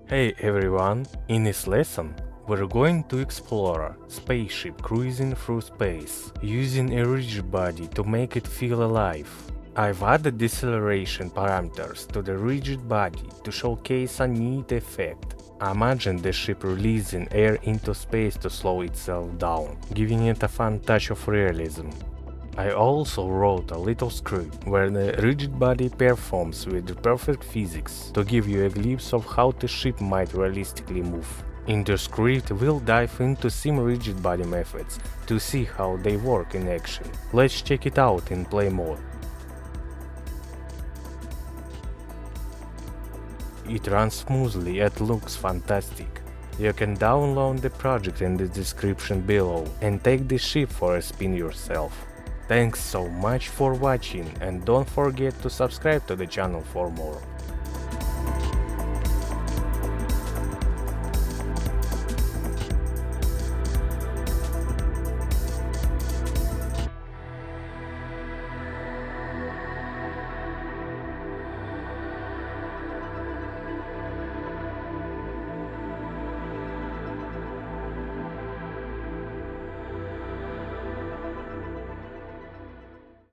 Hey everyone, in this lesson we're going to explore spaceship cruising through space, using a rigid body to make it feel alive. I've added deceleration parameters to the rigid body to showcase a neat effect. Imagine the ship releasing air into space to slow itself down, giving it a fun touch of realism. I also wrote a little script where the rigid body performs with perfect physics to give you a glimpse of how the ship might realistically move. In the script, we'll dive into some rigid body methods to see how they work in action. Let's check it out in play mode. It runs smoothly and looks fantastic. You can download the project in the description below and take the ship for a spin yourself. Thanks so much for watching and don't forget to subscribe to the channel for more.